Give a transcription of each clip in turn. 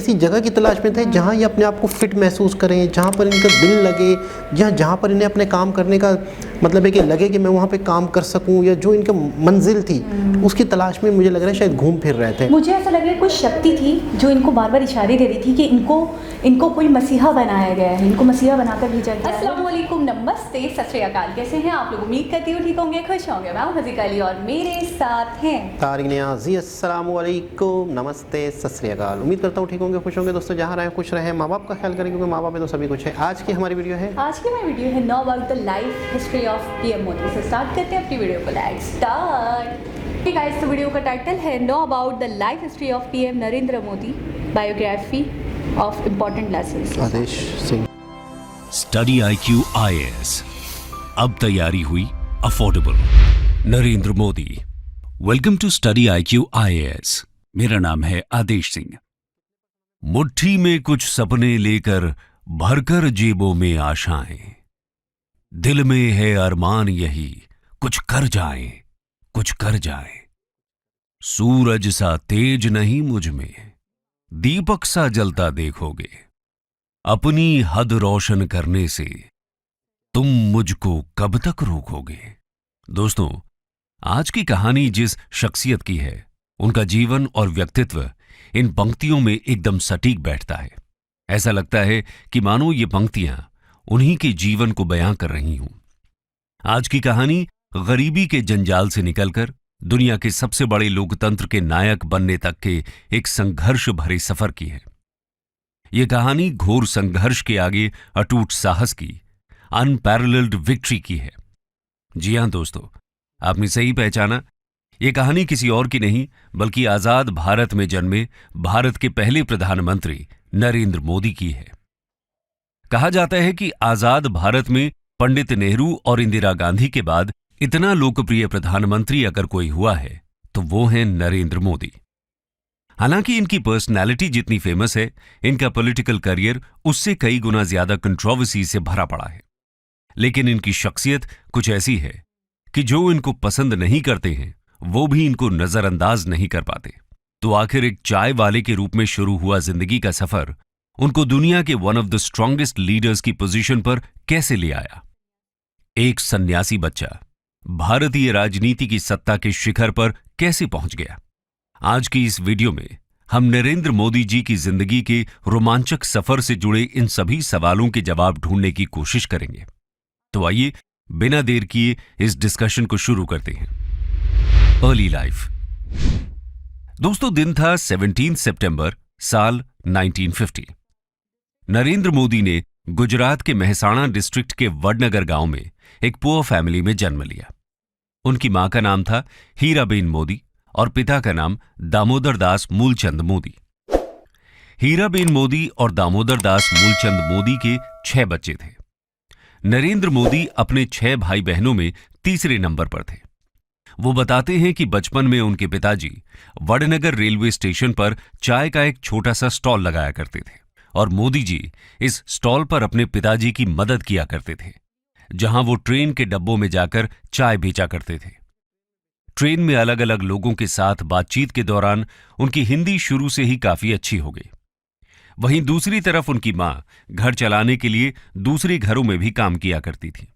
ऐसी जगह की तलाश में थे जहाँ ये अपने आप को फिट महसूस करें, जहाँ पर इनका दिल लगे, जहाँ पर इन्हें अपने काम करने का मतलब है कि लगे कि मैं वहाँ पे काम कर सकूँ, या जो इनका मंजिल थी उसकी तलाश में मुझे लग रहा है शायद घूम फिर रहे थे। मुझे ऐसा लग रहा है कोई शक्ति थी जो इनको बार बार इशारे दे रही थी कि इनको कोई मसीहा बनाया गया है, इनको मसीहा बनाकर भेजा गया है। अस्सलाम वालेकुम, नमस्ते, सत श्री अकाल। कैसे हैं आप लोग? उम्मीद करती हूँ ठीक होंगे, खुश होंगे। मैं हूँ हज़ीका अली और मेरे साथ हैं तारिक नियाज़ी। अस्सलाम वालेकुम, नमस्ते, सत श्री अकाल। उम्मीद करता हूँ ठीक होंगे, खुश होंगे। दोस्तों जहाँ रहें खुश रहें, माँ बाप का ख्याल करें, क्योंकि माँ बाप में तो सभी कुछ है। आज की हमारी वीडियो है know about the life history of PM Modi. से स्टार्ट करते हैं अपनी वीडियो को। Let's start. ठीक है, इस वीडियो का टाइटल है know about the life history of PM Narendra Modi, biography of important lessons. Adesh Singh. Study IQ IAS अब तैयारी हुई affordable. Narendra Modi. Welcome to study IQ IAS। मेरा नाम है आदेश सिंह। मुट्ठी में कुछ सपने लेकर भरकर जेबों में आशाएं, दिल में है अरमान यही कुछ कर जाएं, कुछ कर जाएं। सूरज सा तेज नहीं मुझ में, दीपक सा जलता देखोगे। अपनी हद रोशन करने से तुम मुझको कब तक रोकोगे। दोस्तों, आज की कहानी जिस शख्सियत की है, उनका जीवन और व्यक्तित्व इन पंक्तियों में एकदम सटीक बैठता है। ऐसा लगता है कि मानो ये पंक्तियां उन्हीं के जीवन को बयां कर रही हूं। आज की कहानी गरीबी के जंजाल से निकलकर दुनिया के सबसे बड़े लोकतंत्र के नायक बनने तक के एक संघर्ष भरे सफर की है। यह कहानी घोर संघर्ष के आगे अटूट साहस की, अनपैरेलल्ड विक्ट्री की है। जी हां दोस्तों, आपने सही पहचाना। यह कहानी किसी और की नहीं बल्कि आजाद भारत में जन्मे भारत के पहले प्रधानमंत्री नरेंद्र मोदी की है। कहा जाता है कि आजाद भारत में पंडित नेहरू और इंदिरा गांधी के बाद इतना लोकप्रिय प्रधानमंत्री अगर कोई हुआ है तो वो है नरेंद्र मोदी। हालांकि इनकी पर्सनैलिटी जितनी फेमस है, इनका पॉलिटिकल करियर उससे कई गुना ज्यादा कंट्रोवर्सी से भरा पड़ा है। लेकिन इनकी शख्सियत कुछ ऐसी है कि जो इनको पसंद नहीं करते हैं वो भी इनको नजरअंदाज नहीं कर पाते। तो आखिर एक चाय वाले के रूप में शुरू हुआ जिंदगी का सफर उनको दुनिया के one of the strongest leaders की पोजीशन पर कैसे ले आया। एक सन्यासी बच्चा भारतीय राजनीति की सत्ता के शिखर पर कैसे पहुंच गया। आज की इस वीडियो में हम नरेंद्र मोदी जी की जिंदगी के रोमांचक सफर से जुड़े इन सभी सवालों के जवाब ढूंढने की कोशिश करेंगे। तो आइए बिना देर किए इस डिस्कशन को शुरू करते हैं। Early life. दोस्तों, दिन था 17 सितंबर साल 1950। नरेंद्र मोदी ने गुजरात के मेहसाणा डिस्ट्रिक्ट के वडनगर गांव में एक पुअर फैमिली में जन्म लिया। उनकी मां का नाम था हीराबेन मोदी और पिता का नाम दामोदर दास मूलचंद मोदी। हीराबेन मोदी और दामोदर दास मूलचंद मोदी के 6 बच्चे थे। नरेंद्र मोदी अपने 6 भाई बहनों में तीसरे नंबर पर थे। वो बताते हैं कि बचपन में उनके पिताजी वडनगर रेलवे स्टेशन पर चाय का एक छोटा सा स्टॉल लगाया करते थे और मोदी जी इस स्टॉल पर अपने पिताजी की मदद किया करते थे, जहां वो ट्रेन के डब्बों में जाकर चाय बेचा करते थे। ट्रेन में अलग अलग लोगों के साथ बातचीत के दौरान उनकी हिंदी शुरू से ही काफी अच्छी हो गई। वहीं दूसरी तरफ उनकी मां घर चलाने के लिए दूसरे घरों में भी काम किया करती थी।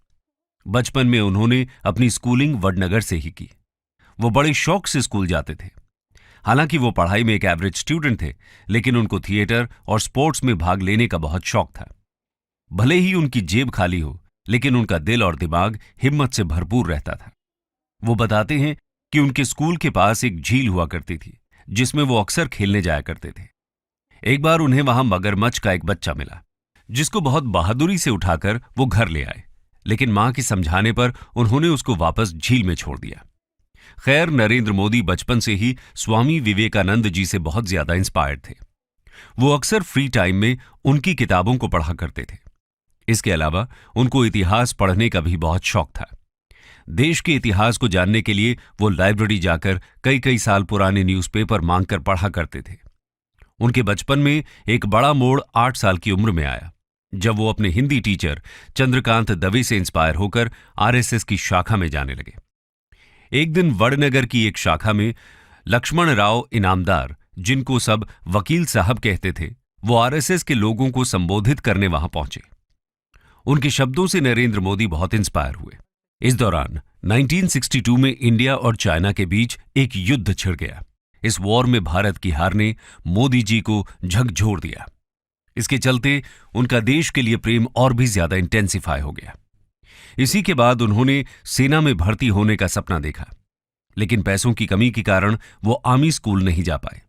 बचपन में उन्होंने अपनी स्कूलिंग वडनगर से ही की। वो बड़े शौक से स्कूल जाते थे। हालांकि वो पढ़ाई में एक एवरेज स्टूडेंट थे, लेकिन उनको थिएटर और स्पोर्ट्स में भाग लेने का बहुत शौक था। भले ही उनकी जेब खाली हो, लेकिन उनका दिल और दिमाग हिम्मत से भरपूर रहता था। वो बताते हैं कि उनके स्कूल के पास एक झील हुआ करती थी, जिसमें वो अक्सर खेलने जाया करते थे। एक बार उन्हें वहां मगरमच्छ का एक बच्चा मिला, जिसको बहुत बहादुरी से उठाकर वो घर ले आए, लेकिन मां के समझाने पर उन्होंने उसको वापस झील में छोड़ दिया। खैर, नरेंद्र मोदी बचपन से ही स्वामी विवेकानंद जी से बहुत ज्यादा इंस्पायर्ड थे। वो अक्सर फ्री टाइम में उनकी किताबों को पढ़ा करते थे। इसके अलावा उनको इतिहास पढ़ने का भी बहुत शौक था। देश के इतिहास को जानने के लिए वो लाइब्रेरी जाकर कई कई साल पुराने न्यूज़पेपर मांगकर पढ़ा करते थे। उनके बचपन में एक बड़ा मोड़ 8 साल की उम्र में आया, जब वो अपने हिंदी टीचर चंद्रकांत दवे से इंस्पायर होकर आरएसएस की शाखा में जाने लगे। एक दिन वडनगर की एक शाखा में लक्ष्मण राव इनामदार, जिनको सब वकील साहब कहते थे, वो आरएसएस के लोगों को संबोधित करने वहां पहुंचे। उनके शब्दों से नरेंद्र मोदी बहुत इंस्पायर हुए। इस दौरान 1962 में इंडिया और चाइना के बीच एक युद्ध छिड़ गया। इस वॉर में भारत की हार ने मोदी जी को झकझोर दिया। इसके चलते उनका देश के लिए प्रेम और भी ज्यादा इंटेंसिफाई हो गया। इसी के बाद उन्होंने सेना में भर्ती होने का सपना देखा, लेकिन पैसों की कमी के कारण वो आर्मी स्कूल नहीं जा पाए।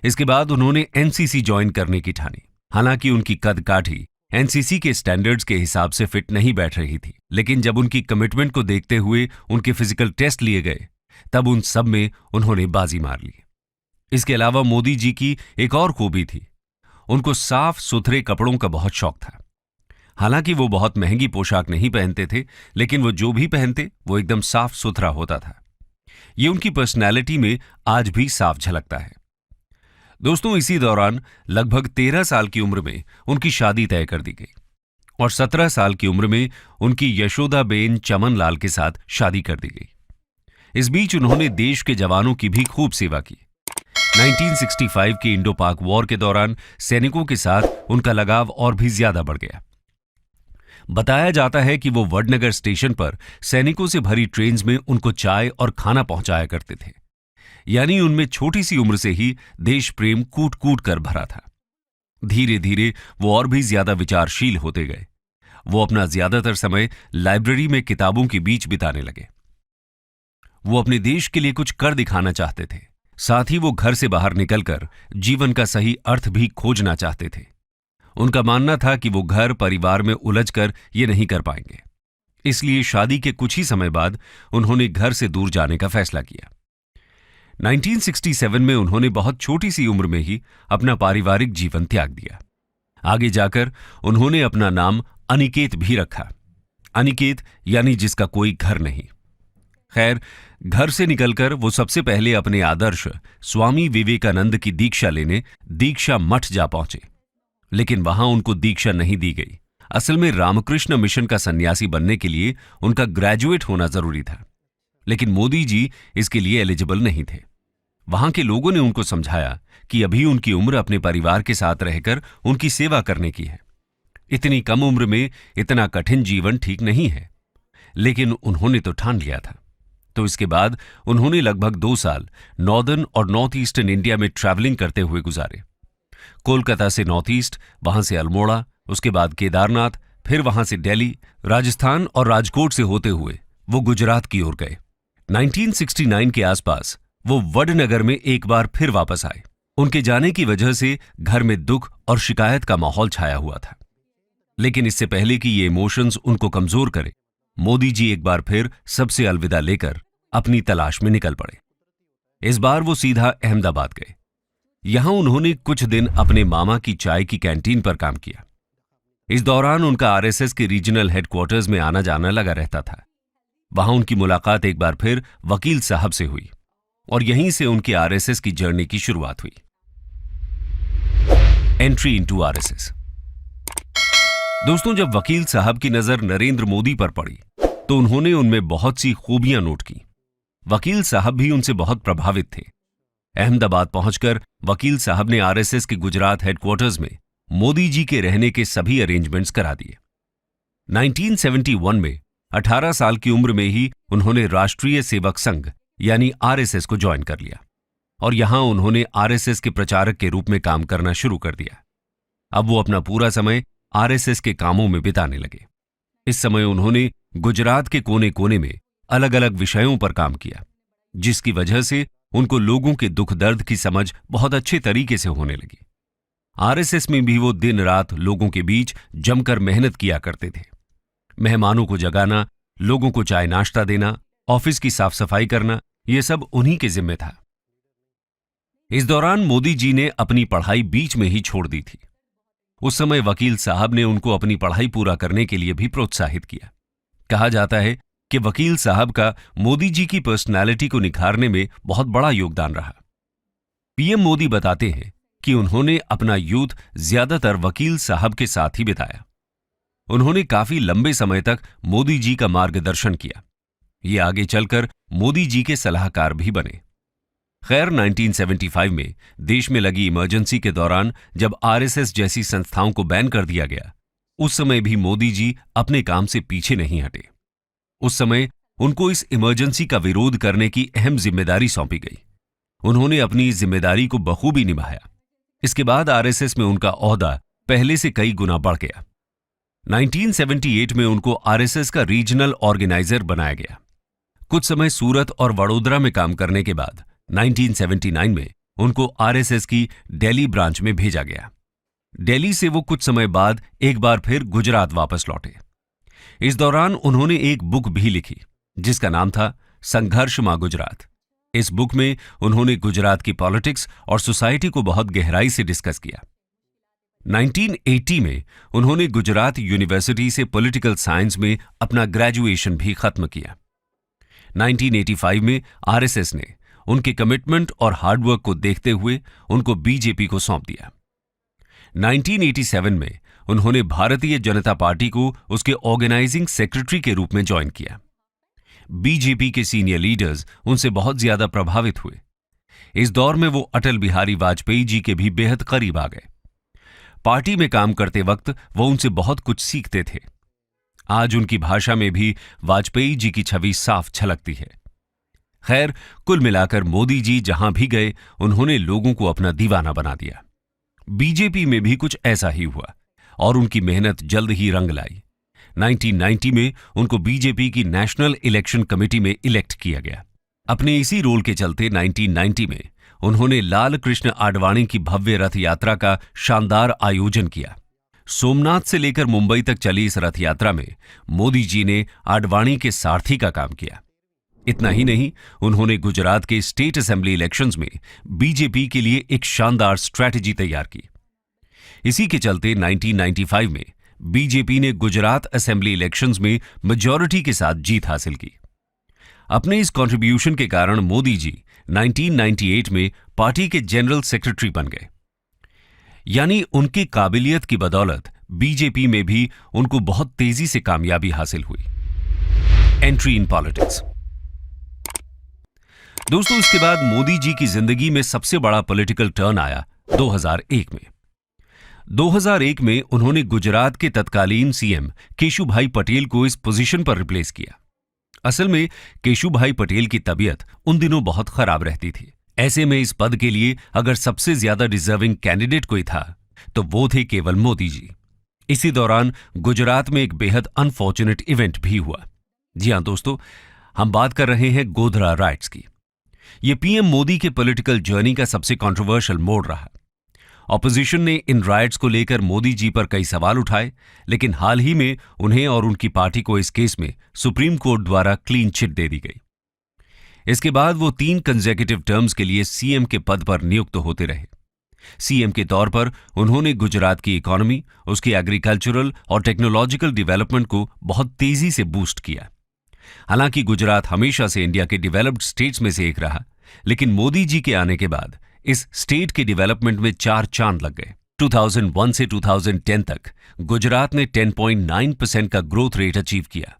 इसके बाद उन्होंने एनसीसी ज्वाइन करने की ठानी। हालांकि उनकी कद काठी एनसीसी के स्टैंडर्ड्स के हिसाब से फिट नहीं बैठ रही थी, लेकिन जब उनकी कमिटमेंट को देखते हुए उनके फिजिकल टेस्ट लिए गए, तब उन सब में उन्होंने बाजी मार ली। इसके अलावा मोदी जी की एक और खूबी थी, उनको साफ सुथरे कपड़ों का बहुत शौक था। हालांकि वो बहुत महंगी पोशाक नहीं पहनते थे, लेकिन वो जो भी पहनते वो एकदम साफ सुथरा होता था। ये उनकी पर्सनैलिटी में आज भी साफ झलकता है। दोस्तों, इसी दौरान लगभग 13 साल की उम्र में उनकी शादी तय कर दी गई और 17 साल की उम्र में उनकी यशोदाबेन चमन लाल के साथ शादी कर दी गई। इस बीच उन्होंने देश के जवानों की भी खूब सेवा की। 1965 के इंडो पाक वॉर के दौरान सैनिकों के साथ उनका लगाव और भी ज्यादा बढ़ गया। बताया जाता है कि वो वडनगर स्टेशन पर सैनिकों से भरी ट्रेन्स में उनको चाय और खाना पहुंचाया करते थे। यानी उनमें छोटी सी उम्र से ही देश प्रेम कूट कूट कर भरा था। धीरे धीरे वो और भी ज्यादा विचारशील होते गए। वो अपना ज्यादातर समय लाइब्रेरी में किताबों के बीच बिताने लगे। वो अपने देश के लिए कुछ कर दिखाना चाहते थे। साथ ही वो घर से बाहर निकलकर जीवन का सही अर्थ भी खोजना चाहते थे। उनका मानना था कि वो घर परिवार में उलझकर ये नहीं कर पाएंगे। इसलिए शादी के कुछ ही समय बाद उन्होंने घर से दूर जाने का फैसला किया। 1967 में उन्होंने बहुत छोटी सी उम्र में ही अपना पारिवारिक जीवन त्याग दिया। आगे जाकर उन्होंने अपना नाम अनिकेत भी रखा। अनिकेत यानी जिसका कोई घर नहीं। खैर, घर से निकलकर वो सबसे पहले अपने आदर्श स्वामी विवेकानंद की दीक्षा लेने दीक्षा मठ जा पहुंचे, लेकिन वहां उनको दीक्षा नहीं दी गई। असल में रामकृष्ण मिशन का सन्यासी बनने के लिए उनका ग्रेजुएट होना जरूरी था, लेकिन मोदी जी इसके लिए एलिजिबल नहीं थे। वहां के लोगों ने उनको समझाया कि अभी उनकी उम्र अपने परिवार के साथ रहकर उनकी सेवा करने की है। इतनी कम उम्र में इतना कठिन जीवन ठीक नहीं है, लेकिन उन्होंने तो ठान लिया था। तो इसके बाद उन्होंने लगभग 2 साल नॉर्दर्न और नॉर्थ ईस्टर्न इंडिया में ट्रैवलिंग करते हुए गुजारे। कोलकाता से नॉर्थ ईस्ट, वहां से अल्मोड़ा, उसके बाद केदारनाथ, फिर वहां से दिल्ली, राजस्थान और राजकोट से होते हुए वो गुजरात की ओर गए। 1969 के आसपास वो वडनगर में एक बार फिर वापस आए। उनके जाने की वजह से घर में दुख और शिकायत का माहौल छाया हुआ था। लेकिन इससे पहले कि ये इमोशंस उनको कमजोर करे, मोदी जी एक बार फिर सबसे अलविदा लेकर अपनी तलाश में निकल पड़े। इस बार वो सीधा अहमदाबाद गए। यहां उन्होंने कुछ दिन अपने मामा की चाय की कैंटीन पर काम किया। इस दौरान उनका आरएसएस के रीजनल हेडक्वार्टर्स में आना जाना लगा रहता था। वहां उनकी मुलाकात एक बार फिर वकील साहब से हुई और यहीं से उनकी आरएसएस की जर्नी की शुरुआत हुई। Entry into RSS. दोस्तों, जब वकील साहब की नजर नरेंद्र मोदी पर पड़ी तो उन्होंने उनमें बहुत सी खूबियां नोट की। वकील साहब भी उनसे बहुत प्रभावित थे। अहमदाबाद पहुंचकर वकील साहब ने आरएसएस के गुजरात हेडक्वार्टर्स में मोदी जी के रहने के सभी अरेंजमेंट्स करा दिए। 1971 में 18 साल की उम्र में ही उन्होंने राष्ट्रीय सेवक संघ यानी आरएसएस को ज्वाइन कर लिया और यहां उन्होंने आरएसएस के प्रचारक के रूप में काम करना शुरू कर दिया। अब वो अपना पूरा समय आरएसएस के कामों में बिताने लगे। इस समय उन्होंने गुजरात के कोने कोने में अलग अलग विषयों पर काम किया, जिसकी वजह से उनको लोगों के दुख दर्द की समझ बहुत अच्छे तरीके से होने लगी। आरएसएस में भी वो दिन रात लोगों के बीच जमकर मेहनत किया करते थे। मेहमानों को जगाना, लोगों को चाय नाश्ता देना, ऑफिस की साफ सफाई करना, ये सब उन्हीं के जिम्मे था। इस दौरान मोदी जी ने अपनी पढ़ाई बीच में ही छोड़ दी थी। उस समय वकील साहब ने उनको अपनी पढ़ाई पूरा करने के लिए भी प्रोत्साहित किया। कहा जाता है कि वकील साहब का मोदी जी की पर्सनालिटी को निखारने में बहुत बड़ा योगदान रहा। पीएम मोदी बताते हैं कि उन्होंने अपना यूथ ज्यादातर वकील साहब के साथ ही बिताया। उन्होंने काफी लंबे समय तक मोदी जी का मार्गदर्शन किया। ये आगे चलकर मोदी जी के सलाहकार भी बने। खैर 1975 में देश में लगी इमरजेंसी के दौरान जब आरएसएस जैसी संस्थाओं को बैन कर दिया गया, उस समय भी मोदी जी अपने काम से पीछे नहीं हटे। उस समय उनको इस इमरजेंसी का विरोध करने की अहम जिम्मेदारी सौंपी गई। उन्होंने अपनी जिम्मेदारी को बखूबी निभाया। इसके बाद आरएसएस में उनका ओहदा पहले से कई गुना बढ़ गया। 1978 में उनको आरएसएस का रीजनल ऑर्गेनाइजर बनाया गया। कुछ समय सूरत और वडोदरा में काम करने के बाद 1979 में उनको आरएसएस की दिल्ली ब्रांच में भेजा गया। दिल्ली से वो कुछ समय बाद एक बार फिर गुजरात वापस लौटे। इस दौरान उन्होंने एक बुक भी लिखी जिसका नाम था संघर्ष मां गुजरात। इस बुक में उन्होंने गुजरात की पॉलिटिक्स और सोसाइटी को बहुत गहराई से डिस्कस किया। 1980 में उन्होंने गुजरात यूनिवर्सिटी से पॉलिटिकल साइंस में अपना ग्रेजुएशन भी खत्म किया। 1985 में आरएसएस ने उनके कमिटमेंट और हार्डवर्क को देखते हुए उनको बीजेपी को सौंप दिया। 1987 में उन्होंने भारतीय जनता पार्टी को उसके ऑर्गेनाइजिंग सेक्रेटरी के रूप में ज्वाइन किया। बीजेपी के सीनियर लीडर्स उनसे बहुत ज्यादा प्रभावित हुए। इस दौर में वो अटल बिहारी वाजपेयी जी के भी बेहद करीब आ गए। पार्टी में काम करते वक्त वो उनसे बहुत कुछ सीखते थे। आज उनकी भाषा में भी वाजपेयी जी की छवि साफ झलकती है। खैर, कुल मिलाकर मोदी जी जहां भी गए उन्होंने लोगों को अपना दीवाना बना दिया। बीजेपी में भी कुछ ऐसा ही हुआ और उनकी मेहनत जल्द ही रंग लाई। 1990 में उनको बीजेपी की नेशनल इलेक्शन कमेटी में इलेक्ट किया गया। अपने इसी रोल के चलते 1990 में उन्होंने लाल कृष्ण आडवाणी की भव्य रथ यात्रा का शानदार आयोजन किया। सोमनाथ से लेकर मुंबई तक चली इस रथ यात्रा में मोदी जी ने आडवाणी के सारथी का काम किया। इतना ही नहीं, उन्होंने गुजरात के स्टेट असेंबली इलेक्शंस में बीजेपी के लिए एक शानदार स्ट्रैटेजी तैयार की। इसी के चलते 1995 में बीजेपी ने गुजरात असेंबली इलेक्शंस में मेजॉरिटी के साथ जीत हासिल की। अपने इस कंट्रीब्यूशन के कारण मोदी जी 1998 में पार्टी के जनरल सेक्रेटरी बन गए। यानी उनकी काबिलियत की बदौलत बीजेपी में भी उनको बहुत तेजी से कामयाबी हासिल हुई। Entry in politics. दोस्तों, इसके बाद मोदी जी की जिंदगी में सबसे बड़ा पॉलिटिकल टर्न आया 2001 में। 2001 में उन्होंने गुजरात के तत्कालीन सीएम केशुभाई पटेल को इस पोजीशन पर रिप्लेस किया। असल में केशुभाई पटेल की तबीयत उन दिनों बहुत खराब रहती थी। ऐसे में इस पद के लिए अगर सबसे ज्यादा डिजर्विंग कैंडिडेट कोई था तो वो थे केवल मोदी जी। इसी दौरान गुजरात में एक बेहद अनफॉर्चुनेट इवेंट भी हुआ। जी हां दोस्तों, हम बात कर रहे हैं गोधरा राइट्स की। यह पीएम मोदी के पॉलिटिकल जर्नी का सबसे कंट्रोवर्शियल मोड़ रहा। ऑपोजिशन ने इन राइट्स को लेकर मोदी जी पर कई सवाल उठाए, लेकिन हाल ही में उन्हें और उनकी पार्टी को इस केस में सुप्रीम कोर्ट द्वारा क्लीन चिट दे दी गई। इसके बाद वो 3 कंसेक्यूटिव टर्म्स के लिए सीएम के पद पर नियुक्त होते रहे। सीएम के तौर पर उन्होंने गुजरात की इकोनॉमी, उसकी एग्रीकल्चरल और टेक्नोलॉजिकल डेवलपमेंट को बहुत तेजी से बूस्ट किया। हालांकि गुजरात हमेशा से इंडिया के डेवलप्ड स्टेट्स में से एक रहा, लेकिन मोदी जी के आने के बाद इस स्टेट के डेवलपमेंट में 4 चांद लग गए। 2001 से 2010 तक गुजरात ने 10.9% का ग्रोथ रेट अचीव किया,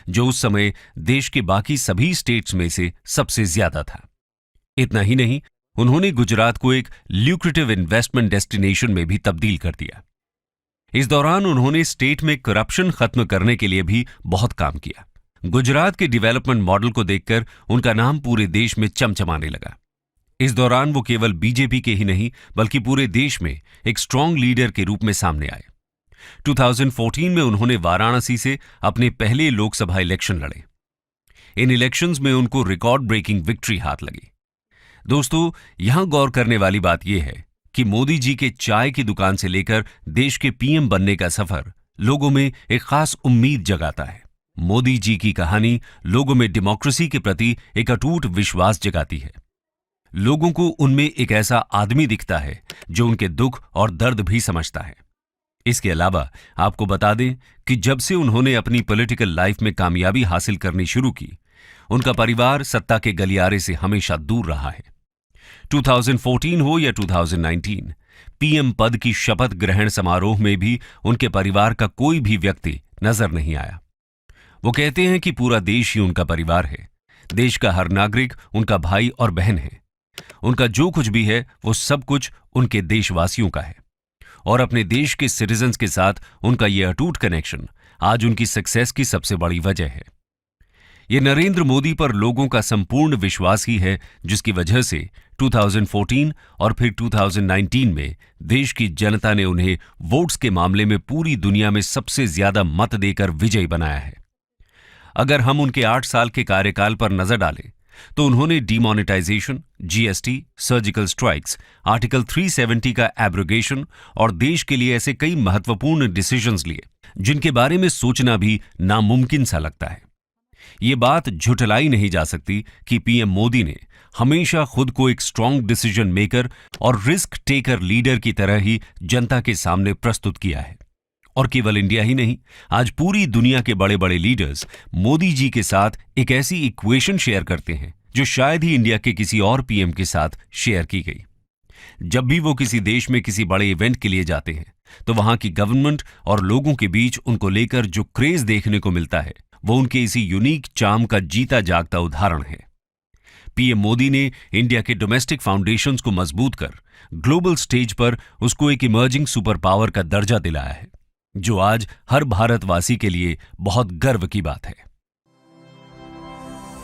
जो उस समय देश के बाकी सभी स्टेट्स में से सबसे ज्यादा था। इतना ही नहीं, उन्होंने गुजरात को एक ल्यूक्रेटिव इन्वेस्टमेंट डेस्टिनेशन में भी तब्दील कर दिया। इस दौरान उन्होंने स्टेट में करप्शन खत्म करने के लिए भी बहुत काम किया। गुजरात के डेवलपमेंट मॉडल को देखकर उनका नाम पूरे देश में चमचमाने लगा। इस दौरान वो केवल बीजेपी के ही नहीं बल्कि पूरे देश में एक स्ट्रांग लीडर के रूप में सामने आए। 2014 में उन्होंने वाराणसी से अपने पहले लोकसभा इलेक्शन लड़े। इन इलेक्शंस में उनको रिकॉर्ड ब्रेकिंग विक्ट्री हाथ लगी। दोस्तों, यहां गौर करने वाली बात यह है कि मोदी जी के चाय की दुकान से लेकर देश के पीएम बनने का सफर लोगों में एक खास उम्मीद जगाता है। मोदी जी की कहानी लोगों में डेमोक्रेसी के प्रति एक अटूट विश्वास जगाती है। लोगों को उनमें एक ऐसा आदमी दिखता है जो उनके दुख और दर्द भी समझता है। इसके अलावा आपको बता दें कि जब से उन्होंने अपनी पॉलिटिकल लाइफ में कामयाबी हासिल करनी शुरू की, उनका परिवार सत्ता के गलियारे से हमेशा दूर रहा है। 2014 हो या 2019, पीएम पद की शपथ ग्रहण समारोह में भी उनके परिवार का कोई भी व्यक्ति नजर नहीं आया। वो कहते हैं कि पूरा देश ही उनका परिवार है। देश का हर नागरिक उनका भाई और बहन है। उनका जो कुछ भी है वो सब कुछ उनके देशवासियों का है, और अपने देश के सिटीजन्स के साथ उनका ये अटूट कनेक्शन आज उनकी सक्सेस की सबसे बड़ी वजह है। ये नरेंद्र मोदी पर लोगों का संपूर्ण विश्वास ही है, जिसकी वजह से 2014 और फिर 2019 में देश की जनता ने उन्हें वोट्स के मामले में पूरी दुनिया में सबसे ज्यादा मत देकर विजयी बनाया है। अगर हम उनके 8 साल के कार्यकाल पर नजर डालें तो उन्होंने demonetisation, GST, surgical strikes, article 370 का एब्रोगेशन और देश के लिए ऐसे कई महत्वपूर्ण डिसीजंस लिए जिनके बारे में सोचना भी नामुमकिन सा लगता है। ये बात झुठलाई नहीं जा सकती कि पीएम मोदी ने हमेशा खुद को एक स्ट्रांग डिसीजन मेकर और रिस्क टेकर लीडर की तरह ही जनता के सामने प्रस्तुत किया है। और केवल इंडिया ही नहीं, आज पूरी दुनिया के बड़े बड़े लीडर्स मोदी जी के साथ एक ऐसी इक्वेशन शेयर करते हैं जो शायद ही इंडिया के किसी और पीएम के साथ शेयर की गई। जब भी वो किसी देश में किसी बड़े इवेंट के लिए जाते हैं तो वहां की गवर्नमेंट और लोगों के बीच उनको लेकर जो क्रेज देखने को मिलता है वो उनके इसी यूनिक चार्म का जीता जागता उदाहरण है। पीएम मोदी ने इंडिया के डोमेस्टिक फाउंडेशंस को मजबूत कर ग्लोबल स्टेज पर उसको एक इमर्जिंग सुपर पावर का दर्जा दिलाया है, जो आज हर भारतवासी के लिए बहुत गर्व की बात है।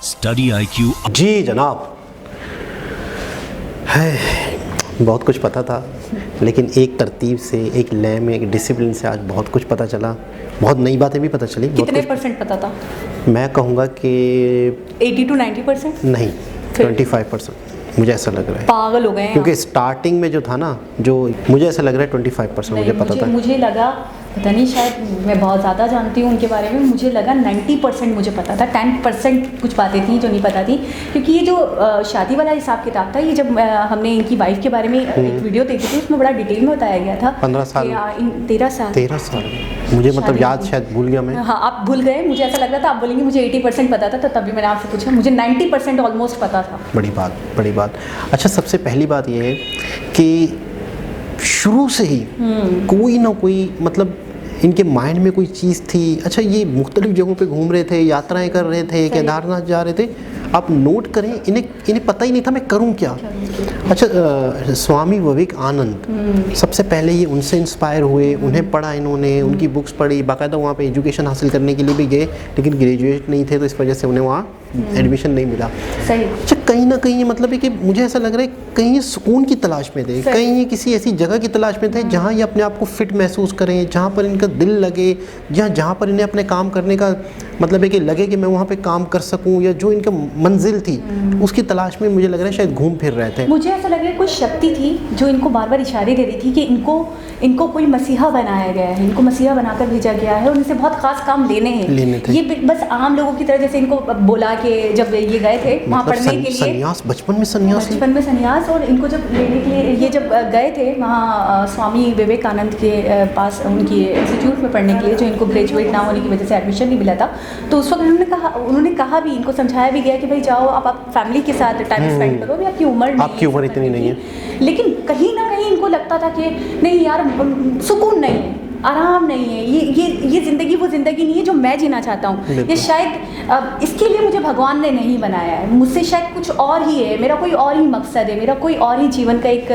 Study IQ। जी जनाब, है बहुत कुछ पता था, लेकिन एक तरतीब से, एक लय में, एक डिसिप्लिन से आज बहुत कुछ पता चला, बहुत नई बातें भी पता चली। कितने परसेंट पता था? मैं कहूँगा कि 80 to 90%? नहीं, 25% मुझे ऐसा लग रहा है। पागल हो गए हैं क्योंकि स्टार्टिंग में जो था ना, जो मुझे ऐसा लग रहा है 25% मुझे पता था। मुझे लगा, पता नहीं, शायद मैं बहुत ज़्यादा जानती हूँ उनके बारे में, मुझे लगा 90% मुझे पता था, 10% कुछ बातें थी जो नहीं पता थी। क्योंकि ये जो शादी वाला हिसाब किताब था, ये जब हमने इनकी वाइफ के बारे में एक वीडियो देखी थी, उसमें बड़ा डिटेल में बताया गया था। 15 साल 13 साल मुझे मतलब याद, शायद भूल गया मैं। हाँ, आप भूल गए, मुझे ऐसा लग रहा था आप बोलेंगे मुझे 80% पता था, तो तभी मैंने आपसे पूछा। मुझे 90% ऑलमोस्ट पता था। बड़ी बात, बड़ी बात। अच्छा, सबसे पहली बात ये है कि शुरू से ही कोई ना कोई, मतलब इनके माइंड में कोई चीज़ थी। अच्छा, ये मुख्तलिफ जगहों पे घूम रहे थे, यात्राएं कर रहे थे, केदारनाथ जा रहे थे, आप नोट करें, इन्हें पता ही नहीं था मैं करूं क्या। अच्छा, स्वामी विवेकानंद सबसे पहले ये उनसे इंस्पायर हुए, उन्हें पढ़ा इन्होंने, उनकी बुक्स पढ़ी, बाकायदा वहाँ पे एजुकेशन हासिल करने के लिए भी गए, लेकिन ग्रेजुएट नहीं थे तो इस वजह से उन्हें वहाँ एडमिशन नहीं मिला। सही। अच्छा, कहीं ना कहीं मतलब है कि मुझे ऐसा लग रहा है कहीं ये सुकून की तलाश में थे, कहीं ये किसी ऐसी जगह की तलाश में थे जहाँ ये अपने आप को फिट महसूस करें, जहाँ पर इनका दिल लगे, जहाँ पर इन्हें अपने काम करने का मतलब है कि लगे कि मैं वहाँ पे काम कर सकूँ, या जो इनका मंजिल थी उसकी तलाश में मुझे लग रहा है शायद घूम फिर रहे थे। मुझे ऐसा लग रहा है कोई शक्ति थी जो इनको बार बार इशारे दे रही थी कि इनको कोई मसीहा बनाया गया है, इनको मसीहा बनाकर भेजा गया है और इनसे बहुत खास काम लेने हैं। ये बस आम लोगों की तरह, जैसे इनको बोला कि जब ये गए थे वहाँ पढ़ने के लिए, संन्यास, बचपन में संन्यास, और इनको जब लेने के लिए ये जब गए थे वहाँ स्वामी विवेकानंद के पास, उनकी इंस्टीट्यूट में पढ़ने के लिए, जो इनको ग्रेजुएट ना होने की वजह से एडमिशन नहीं मिला था, तो उस वक्त उन्होंने कहा भी, इनको समझाया भी गया कि भाई जाओ आप फैमिली के साथ टाइम स्पेंड करो, अभी आपकी उम्र इतनी नहीं है। लेकिन कहीं ना कहीं इनको लगता था कि नहीं यार, सुकून नहीं है, आराम नहीं है, ये ज़िंदगी वो ज़िंदगी नहीं है जो मैं जीना चाहता हूँ। ये शायद इसके लिए मुझे भगवान ने नहीं बनाया है, मुझसे शायद कुछ और ही है, मेरा कोई और ही मकसद है, मेरा कोई और ही जीवन का एक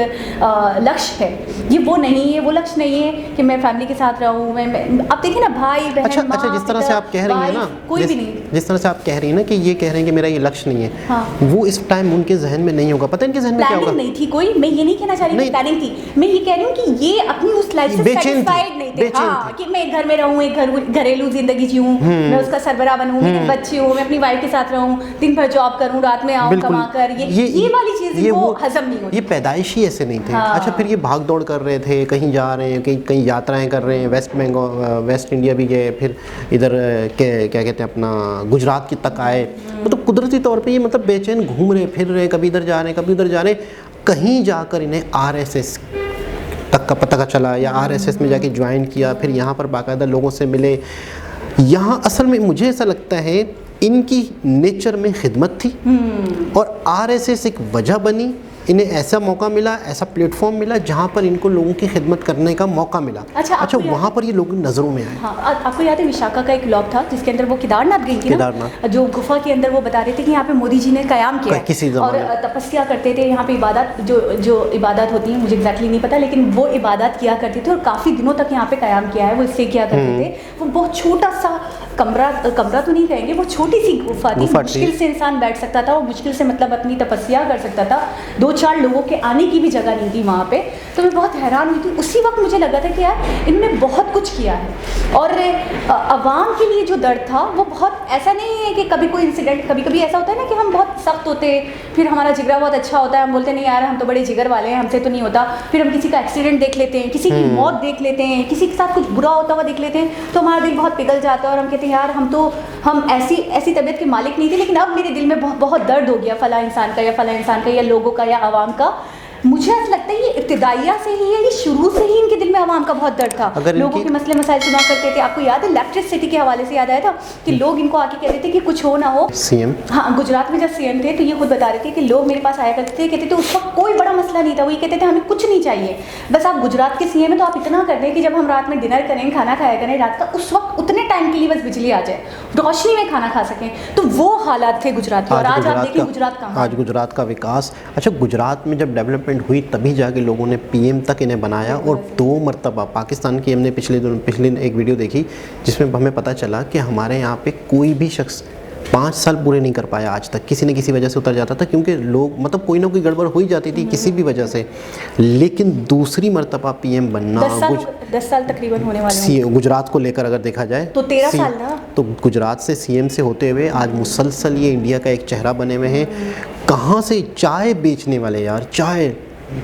लक्ष्य है। ये वो नहीं है, वो लक्ष्य नहीं है कि मैं फैमिली के साथ रहूँ। मैं आप देखिए ना, भाई बहन, अच्छा, जिस तरह से आप कह रही हैं ना, कोई भी नहीं, जिस तरह से आप कह रही हैं ना कि ये कह रहे हैं कि मेरा ये लक्ष्य नहीं है, हाँ, वो इस टाइम उनके जहन में नहीं होगा। पता है इनके जहन में क्या होगा? नहीं थी कोई, मैं ये नहीं कहना चाह रही, प्लानिंग थी। मैं ये कह रही हूँ कि ये अपनी उस लाइफ से सैटिस्फाइड नहीं थे। हाँ, कि मैं घर में रहूँ, एक घरेलू जिंदगी जीऊँ, मैं उसका सरबराह बनूँ, मेरे बच्चे हो, मैं अपनी वाइफ के साथ रहूँ, दिन भर जॉब करूँ, रात में आऊँ कमा कर, ये वाली चीज़ इनको हजम नहीं होती। ये पैदाइशी ऐसे नहीं थे। हाँ। अच्छा, फिर ये भाग दौड़ कर रहे थे, कहीं जा रहे हैं, कहीं यात्राएं कर रहे हैं, वेस्ट इंडिया भी गए, फिर इधर क्या कहते हैं अपना गुजरात की तक आए। मतलब कुदरती तौर पे ये मतलब बेचैन घूम रहे फिर रहे, कभी इधर जा रहे हैं, कभी उधर जा रहे हैं। कहीं जाकर इन्हें RSS तक का पता चला, या RSS में जाके ज्वाइन किया, फिर यहाँ पर बाकायदा लोगों से मिले। यहाँ असल में मुझे ऐसा लगता है इनकी नेचर में खिदमत थी, और RSS एक वजह बनी इन्हें ऐसा मौका मिला, ऐसा प्लेटफॉर्म मिला जहाँ पर इनको लोगों की खिदमत करने का मौका मिला। अच्छा, वहाँ पर ये लोग नज़रों में आए। हाँ, आपको याद है विशाखा का एक ब्लॉग था जिसके अंदर वो केदारनाथ गई थी ना, जो गुफा के अंदर वो बता रहे थे कि यहाँ पे मोदी जी ने कयाम किया किसी और तपस्या करते थे यहाँ पे, इबादत जो इबादत होती है मुझे एग्जैक्टली नहीं पता, लेकिन वो इबादत किया करते थे और काफ़ी दिनों तक यहाँ पे कयाम किया है वो, इससे किया करते थे। वो बहुत छोटा सा कमरा तो नहीं कहेंगे, वो छोटी सी गुफा थी, मुश्किल से इंसान बैठ सकता था और मुश्किल से मतलब अपनी तपस्या कर सकता था, 2-4 लोगों के आने की भी जगह नहीं थी वहाँ पे। तो मैं बहुत हैरान हुई थी। उसी वक्त मुझे लगा था कि यार इन्होंने बहुत कुछ किया है और अवाम के लिए जो दर्द था वो बहुत, ऐसा नहीं है कि कभी कोई इंसिडेंट, कभी कभी ऐसा होता है ना कि हम बहुत सख्त होते हैं, फिर हमारा जिगरा बहुत अच्छा होता है, हम बोलते नहीं यार हम तो बड़े जिगर वाले हैं, हमसे तो नहीं होता, फिर हम किसी का एक्सीडेंट देख लेते हैं, किसी की मौत देख लेते हैं, किसी के साथ कुछ बुरा होता हुआ देख लेते हैं, तो हमारा दिल बहुत पिघल जाता है और हम कहते हैं यार हम ऐसी तबीयत के मालिक नहीं थे, लेकिन अब मेरे दिल में बहुत दर्द हो गया फला इंसान का या लोगों का या आवाम का। मुझे ऐसा लगता है ये इब्तिदाइया से ही है, ये शुरू से ही इनके दिल में आवाम का बहुत दर्द था, लोगों के मसले मसाइल सुना करते थे। आपको याद है इलेक्ट्रिसिटी के हवाले से याद आया था कि लोग इनको आके कहते थे कि कुछ हो ना हो, सीएम, हाँ गुजरात में जब सीएम थे तो ये खुद बता रहे थे कि लोग मेरे पास आया करते थे, कहते थे उस वक्त कोई बड़ा मसला नहीं था, वो ये कहते थे हमें कुछ नहीं चाहिए, बस आप गुजरात के सीएम है तो आप इतना कर दें कि जब हम रात में डिनर करें, खाना खाया करें रात का, उस वक्त उतने टाइम के लिए बस बिजली आ जाए, रोशनी में खाना खा सकें। तो वो हालात थे गुजरात के, और आज आप देखिए गुजरात कहाँ, आज गुजरात का विकास। अच्छा, गुजरात में जब डेवलपमेंट हुई तभी के लोगों ने पीएम तक इन्हें बनाया, और 2 मरतबा पाकिस्तान की हमने पिछले एक वीडियो देखी जिसमें हमें पता चला कि हमारे यहाँ पे कोई भी शख्स 5 साल पूरे नहीं कर पाया आज तक, किसी न किसी वजह से उतर जाता था, क्योंकि लोग मतलब कोई ना कोई गड़बड़ हो ही जाती थी किसी भी वजह से। लेकिन दूसरी मरतबा पीएम बनना, 10 साल तकरीबन होने वाले हैं गुजरात को लेकर अगर देखा जाए तो 13 साल ना, तो गुजरात से सीएम से होते हुए आज मुसलसल ये इंडिया का एक चेहरा बने हुए हैं। कहाँ से चाय बेचने वाले यार, चाय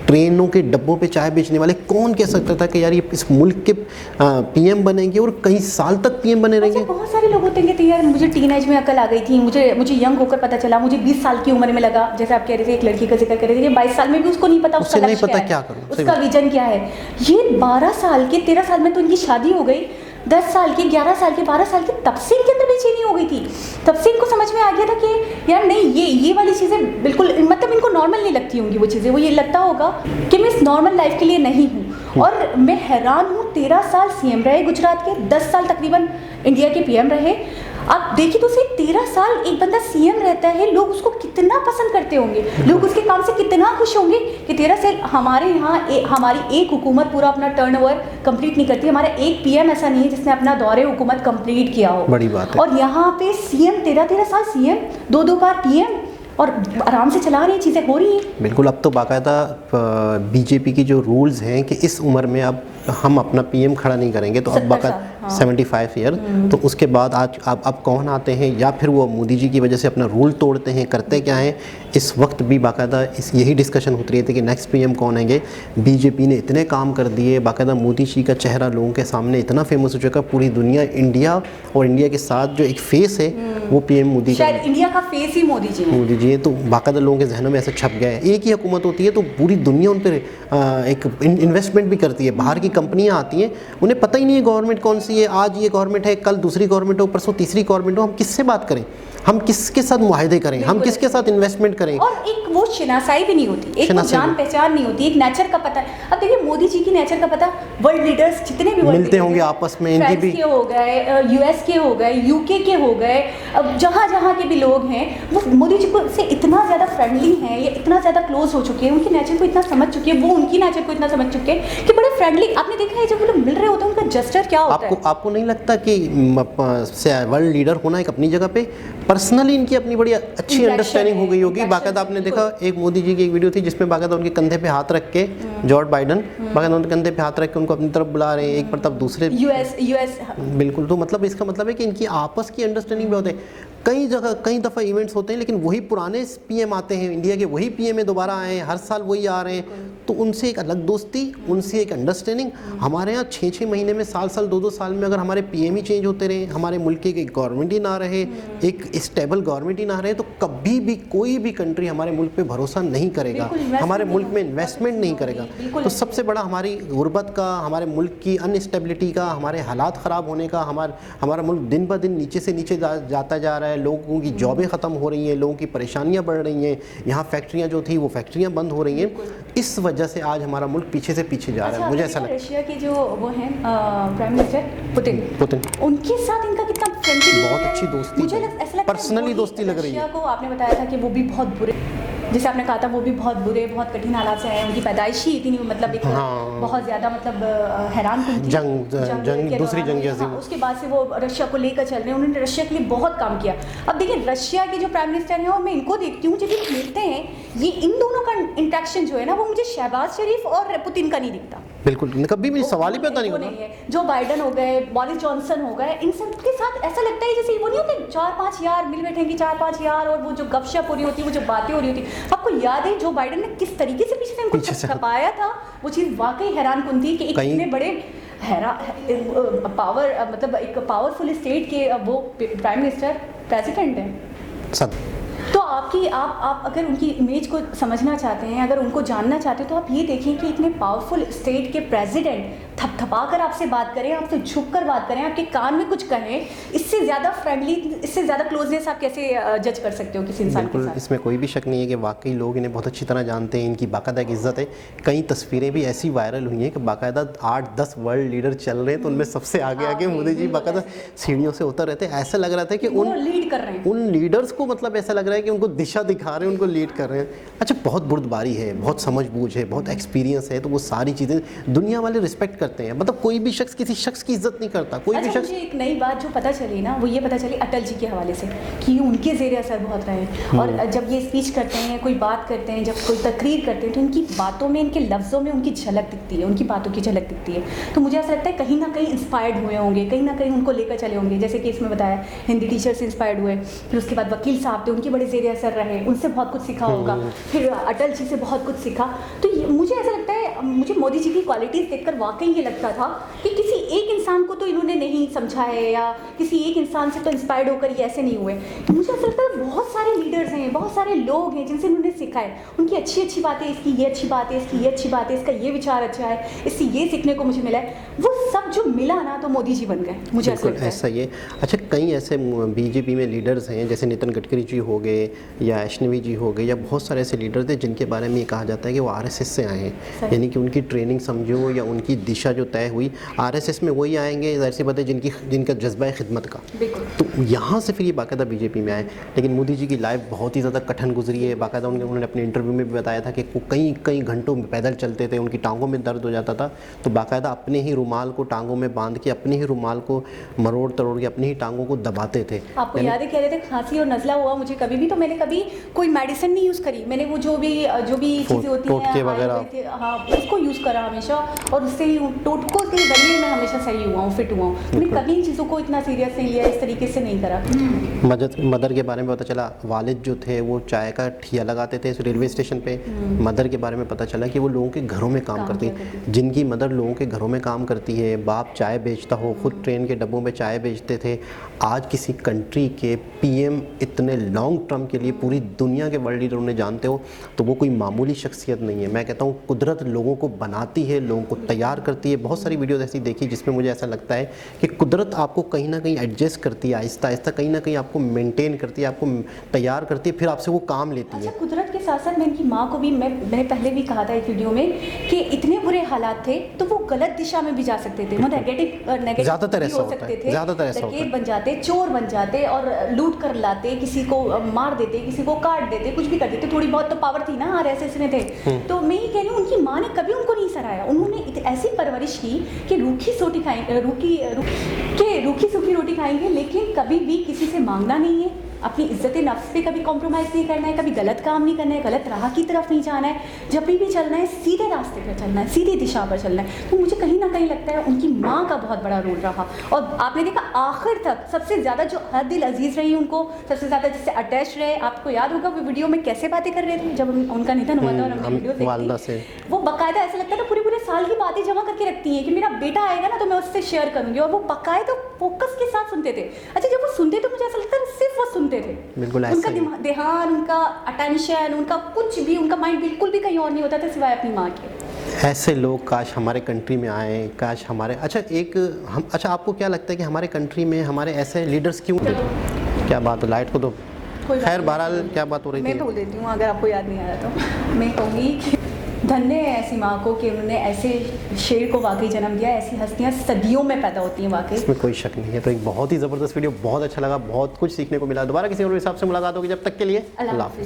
ट्रेनों के डब्बों पे चाय बेचने वाले, कौन कह सकता था कि यार ये इस मुल्क के पीएम बनेंगे और कई साल तक पीएम बने रहेंगे। अच्छा, बहुत सारे लोग होते हैं कि यार मुझे टीनेज में अकल आ गई थी, मुझे यंग होकर पता चला, मुझे 20 साल की उम्र में लगा, जैसे आप कह रहे थे एक लड़की का जिक्र कर रहे थे कि 22 साल में भी उसको नहीं पता उसका लक्ष्य क्या है, उसका विजन क्या है। ये 12 साल के 13 साल में तो इनकी शादी हो गई, 10 साल की, 11 साल की, 12 साल की, तब से इनके अंदर बेचैनी हो गई थी, तब से इनको समझ में आ गया था कि यार नहीं ये वाली चीज़ें बिल्कुल मतलब इनको नॉर्मल नहीं लगती होंगी वो चीज़ें, वो ये लगता होगा कि मैं इस नॉर्मल लाइफ के लिए नहीं हूँ। और मैं हैरान हूँ, 13 साल सीएम रहे गुजरात के, 10 साल तकरीबन इंडिया के पीएम रहे। आप देखिए तो सही 13 साल एक बंदा सीएम रहता है, लोग उसको कितना पसंद करते होंगे, लोग उसके काम से कितना खुश होंगे कि 13 साल हमारे यहाँ हमारी एक हुकूमत पूरा अपना टर्नओवर कंप्लीट नहीं करती, हमारा एक पीएम ऐसा नहीं है जिसने अपना दौरे हुकूमत कंप्लीट किया हो। बड़ी बात है। और यहाँ पे सीएम 13 साल सीएम, 2 बार पीएम, और आराम से चला रही हैं, चीज़ें हो रही हैं। बिल्कुल, अब तो बाकायदा बीजेपी की जो रूल्स हैं कि इस उम्र में अब हम अपना पीएम खड़ा नहीं करेंगे, तो अब बाकायदा 75 ईयर, तो उसके बाद आज अब कौन आते हैं, या फिर वो मोदी जी की वजह से अपना रूल तोड़ते हैं, करते क्या हैं, इस वक्त भी बाकायदा यही डिस्कशन होती रही थी कि नेक्स्ट पीएम कौन आएंगे। बीजेपी ने इतने काम कर दिए, बाकायदा मोदी जी का चेहरा लोगों के सामने इतना फेमस हो चुका, पूरी दुनिया इंडिया और इंडिया के साथ जो एक फेस है वो पीएम मोदी का, शायद इंडिया का फेस ही मोदी जी है, तो बाकायदा लोगों के जहनों में ऐसा छप गया है। एक ही हुकूमत होती है तो पूरी दुनिया उन पर एक इन्वेस्टमेंट भी करती है, बाहर की कंपनियां आती हैं, उन्हें पता ही नहीं है गवर्नमेंट कौन सी है, आज ये गवर्नमेंट है, कल दूसरी गवर्नमेंट हो, परसों तीसरी गवर्नमेंट हो, हम किससे बात करें, हम किसके साथ मुआहदे करें, हम किसके साथ इन्वेस्टमेंट करें। और एक वो शनासाई भी नहीं होती, एक जान पहचान नहीं होती, एक नेचर का पता। अब देखिए मोदी जी की नेचर का पता, वर्ल्ड लीडर्स जितने भी मिलते होंगे आपस में, इनकी भी हो गए, यूएस के हो गए, यूके के हो गए, अब जहाँ के भी लोग हैं वो मोदी जी को से इतना ज़्यादा फ्रेंडली हैं, या इतना ज़्यादा क्लोज हो चुके हैं, उनकी नेचर को इतना समझ चुके हैं, वो उनकी नेचर को इतना समझ चुके हैं कि बड़े फ्रेंडली। आपने देखा है जब वो लोग मिल रहे होते हैं उनका जेस्चर क्या होता है। आपको नहीं लगता कि वर्ल्ड लीडर होना एक अपनी जगह पे, पर्सनली इनकी अपनी बड़ी अच्छी अंडरस्टैंडिंग हो गई होगी। बाकायदा आपने देखा एक मोदी जी की एक वीडियो थी जिसमें बाकायदा उनके कंधे पे हाथ रख के जॉर्ज बाइडन बाकायदा उनके कंधे पे हाथ रख के उनको अपनी तरफ बुला रहे हैं, एक पर तब दूसरे यूएस बिल्कुल। तो मतलब इसका मतलब है कि इनकी आपस की अंडरस्टैंडिंग भी होते हैं। कई जगह कई दफ़ा इवेंट्स होते हैं, लेकिन वही पुराने पीएम आते हैं, इंडिया के वही पीएम दोबारा आए हैं, हर साल वही आ रहे हैं, तो उनसे एक अलग दोस्ती, उनसे एक अंडरस्टैंडिंग। हमारे यहाँ 6-6 महीने में, साल 2-2 साल में अगर हमारे पीएम ही चेंज होते रहे, हमारे मुल्क की एक गवर्नमेंट ही ना रहे, एक स्टेबल गवर्नमेंट ही ना रहे, तो कभी भी कोई भी कंट्री हमारे मुल्क पे भरोसा नहीं करेगा, हमारे मुल्क में इन्वेस्टमेंट नहीं करेगा। तो सबसे बड़ा हमारी गुर्बत का, हमारे मुल्क की अनस्टेबिलिटी का, हमारे हालात ख़राब होने का, हमारा मुल्क दिन ब दिन नीचे से नीचे जाता जा रहा है, है, लोगों की जॉबें ख़त्म हो रही हैं, लोगों की परेशानियाँ बढ़ रही हैं, यहाँ फैक्ट्रियाँ जो थी वो फैक्ट्रियाँ बंद हो रही हैं। इस वजह से आज हमारा मुल्क पीछे से पीछे जा रहा है, मुझे ऐसा लगता है। रशिया के जो वो हैं प्राइम मिनिस्टर पुतिन, उनके साथ इनका कितना फ्रेंडली, बहुत अच्छी दोस्ती, मुझे ऐसा लगता है पर्सनली दोस्ती लग रही है। रशिया को आपने बताया था कि वो भी बहुत बुरे, जैसे आपने कहा था वो भी बहुत बुरे, बहुत कठिन हालात से आए, उनकी पैदाइश ही इतनी मतलब एक बहुत ज़्यादा मतलब हैरान कुन थी जंग दूसरी जंग अज़ीम, उसके बाद से वो रशिया को लेकर चल रहे हैं। उन्होंने रशिया के लिए बहुत काम किया। अब देखिए रशिया के जो प्राइम मिनिस्टर हैं और मैं इनको देखती हूँ, जब ये मिलते हैं, ये इन दोनों का इंटरेक्शन जो है ना, वो मुझे शहबाज शरीफ और पुतिन का नहीं दिखता। बिल्कुल, कभी भी सवाल ही पैदा नहीं होता। जो बाइडन हो गए, बोरिस जॉनसन हो गए, इन सब के साथ ऐसा लगता है जैसे वो नहीं होते 4-5 यार मिल बैठेंगे, 4-5 यार, और वो जो गपशप हो रही होती है, वो जो बातें हो रही होती। आपको याद है जो बाइडन ने किस तरीके से पीछे से उनको छपाया था? वो चीज़ वाकई हैरान कुन थी कि इतने बड़े पावर, मतलब एक पावरफुल स्टेट के वो प्राइम मिनिस्टर प्रेसिडेंट हैं सब। तो आप अगर उनकी इमेज को समझना चाहते हैं, अगर उनको जानना चाहते हैं, तो आप ये देखें कि इतने पावरफुल स्टेट के प्रेसिडेंट थपथपा कर आपसे बात करें, आपसे झुक कर बात करें, आपके कान में कुछ कहें, इससे ज़्यादा फ्रेंडली, इससे ज़्यादा क्लोजनेस आप कैसे जज कर सकते हो किसी इंसान के साथ? इसमें कोई भी शक नहीं है कि वाकई लोग इन्हें बहुत अच्छी तरह जानते हैं, इनकी बाकायदा एक इज़्ज़त है। कई तस्वीरें भी ऐसी वायरल हुई हैं कि बाकायदा 8-10 वर्ल्ड लीडर चल रहे हैं, तो उनमें सबसे आगे मोदी जी बाकायदा सीढ़ियों से उतर रहे थे। ऐसा लग रहा था कि उन लीड कर रहे हैं, उन लीडर्स को, मतलब ऐसा लग रहा है कि उनको दिशा दिखा रहे हैं, उनको लीड कर रहे हैं। अच्छा, बहुत बुर्दबारी है, बहुत समझबूझ है, बहुत एक्सपीरियंस है, तो वो सारी चीज़ें दुनिया वाले रिस्पेक्ट करते हैं। मतलब कोई भी शख्स किसी शख्स की इज्जत नहीं करता, कोई भी शख्स। मुझे एक नई बात जो पता चली ना, वो ये पता चली अटल जी के हवाले से कि उनके ज़ेरे असर बहुत रहे। और जब ये स्पीच करते हैं, कोई बात करते हैं, जब कोई तकरीर करते हैं, तो उनकी बातों में, इनके लफ्ज़ों में उनकी झलक दिखती है, उनकी बातों की झलक दिखती है। तो मुझे ऐसा लगता है कहीं ना कहीं इंस्पायर्ड हुए होंगे, कहीं ना कहीं उनको लेकर चले होंगे। जैसे कि इसमें बताया हिंदी टीचर से इंस्पायर्ड हुए, फिर उसके बाद वकील साहब थे, उनके बड़े ज़ेरे असर रहे, उनसे बहुत कुछ सीखा होगा, फिर अटल जी से बहुत कुछ सीखा। तो मुझे ऐसा लगता है, मुझे मोदी जी की क्वालिटीज़ देखकर वाकई ये लगता था कि किसी एक इंसान को तो इन्होंने नहीं समझा है, या किसी एक इंसान से तो इंस्पायर्ड होकर ये ऐसे नहीं हुए। मुझे ऐसा लगता है बहुत सारे लीडर्स हैं, बहुत सारे लोग हैं जिनसे इन्होंने सीखा है। उनकी अच्छी बातें, इसकी ये अच्छी बात है, इसकी ये अच्छी बात है, इसका ये विचार अच्छा है, इससे ये सीखने को मुझे मिला है। वो सब जो मिला ना, तो मोदी जी बन गए, मुझे ऐसा लगता है। ऐसा ही है। अच्छा, कई ऐसे बीजेपी में लीडर्स हैं, जैसे नितिन गडकरी जी हो गए, या वैष्णवी जी हो गए, या बहुत सारे ऐसे लीडर थे जिनके बारे में ये कहा जाता है कि वो आरएसएस से आए हैं, यानी कि उनकी ट्रेनिंग समझो या उनकी दिशा जो तय हुई आरएसएस में, वही आएंगे ज़ाहिर सी बात है जिनका जज्बा खिदमत का। तो यहाँ से फिर ये बाकायदा बीजेपी में आए। लेकिन मोदी जी की लाइफ बहुत ही ज़्यादा कठिन गुजरी है। बाकायदा उन्होंने अपने इंटरव्यू में भी बताया था कि वो कई घंटों में पैदल चलते थे, उनकी टांगों में दर्द हो जाता था, तो बाकायदा अपने ही रुमाल को टांगों में बांध के, अपने ही रुमाल को मरोड़ तरोड़ के अपनी ही टांगों को दबाते थे। आपको याद है, कह रहे थे खांसी और नज़ला हुआ मुझे कभी भी, तो मैंने कभी कोई मेडिसिन नहीं यूज़ करी, मैंने वो जो भी चीज़ें होती हैं वगैरह, हाँ, उसको यूज़ करा हमेशा, और उससे ही टोटकों के जरिए मैं हमेशा सही हुआ हूँ, फिट हुआ हूँ। मैंने कभी इन चीज़ों को इतना सीरियस नहीं लिया, इस तरीके से नहीं करा। मदर के बारे में पता चला, वालिद जो थे वो चाय का ठिया लगाते थे रेलवे स्टेशन पे। मदर के बारे में पता चला कि वो लोगों के घरों में काम करती है। जिनकी मदर लोगों के घरों में काम करती है, बाप चाय बेचता हो, खुद ट्रेन के डब्बों में चाय बेचते थे, आज किसी कंट्री के पीएम इतने लॉन्ग टर्म के लिए पूरी दुनिया के वर्ल्ड लीडर उन्हें जानते हो, तो वो कोई मामूली शख्सियत नहीं है। मैं कहता हूँ कुदरत लोगों को बनाती है, लोगों को तैयार करती है। बहुत सारी वीडियोज़ ऐसी देखी जिसमें मुझे ऐसा लगता है कि कुदरत आपको कहीं ना कहीं एडजस्ट करती है, आहिस्ता आहिस्ता कहीं ना कहीं आपको मेंटेन करती है, आपको तैयार करती है, फिर आपसे वो काम लेती है। कुदरत के साथ साथ मैं इनकी माँ को भी, मैंने पहले भी कहा था एक वीडियो में कि इतने बुरे हालात थे तो वो गलत दिशा में भी जा सकते थे, वो नेगेटिव ज़्यादातर ऐसा होता है, ज़्यादातर ऐसा होता है, बन जाते, चोर बन जाते और लूट कर लाते, किसी को मार देते, किसी को काट देते, कुछ भी कर देते। थोड़ी बहुत तो पावर थी ना आरएसएस में थे। तो मैं ये कह रही हूँ, उनकी माँ ने कभी उनको नहीं सराहा। उन्होंने ऐसी परवरिश की कि रूखी सूखी रोटी खाएंगे, लेकिन कभी भी किसी से मांगना नहीं है, अपनी इज्जत नफ्स पे कभी कॉम्प्रोमाइज़ नहीं करना है, कभी गलत काम नहीं करना है, गलत राह की तरफ नहीं जाना है, जब भी चलना है सीधे रास्ते पर चलना है, सीधी दिशा पर चलना है। तो मुझे कहीं ना कहीं लगता है उनकी माँ का बहुत बड़ा रोल रहा। और आपने देखा आखिर तक सबसे ज़्यादा जो हर दिल अजीज़ रही उनको, सबसे ज़्यादा जिससे अटैच रहे, आपको याद होगा वो वीडियो में कैसे बातें कर रहे थे जब उनका निधन हुआ था और हमने वीडियो देखी, वो बाकायदा ऐसा लगता था पूरे साल की बातें जमा करके रखती हैं कि मेरा बेटा आएगा ना तो मैं उससे शेयर करूँगी, और वो बाकायदा फोकस के साथ सुनते थे। अच्छा, जब वो सुनते तो मुझे ऐसा लगता है सिर्फ वो सुनते थे, बिल्कुल उनका ध्यान, उनका अटेंशन, उनका कुछ भी, उनका माइंड बिल्कुल भी कहीं और नहीं होता था सिवाय अपनी माँ के। ऐसे लोग काश हमारे कंट्री में आए, काश हमारे अच्छा आपको क्या लगता है कि हमारे कंट्री में हमारे ऐसे लीडर्स क्यों? क्या बात है, लाइट को तो कोई बात खैर नहीं। बहरहाल क्या बात हो रही मैं थी? बोल देती हूँ, अगर आपको याद नहीं आ रहा तो। मैं कहूँगी कि धन्य है ऐसी माँ को कि उन्होंने ऐसे शेर को वाकई जन्म दिया। ऐसी हस्तियाँ सदियों में पैदा होती हैं वाकई। इसमें कोई शक नहीं है। तो एक बहुत ही ज़बरदस्त वीडियो, बहुत अच्छा लगा, बहुत कुछ सीखने को मिला। दोबारा किसी और हिसाब से मुलाकात होगी, जब तक के लिए अल्लाह अल्लाह हाफ़िज़। हाफ़िज़।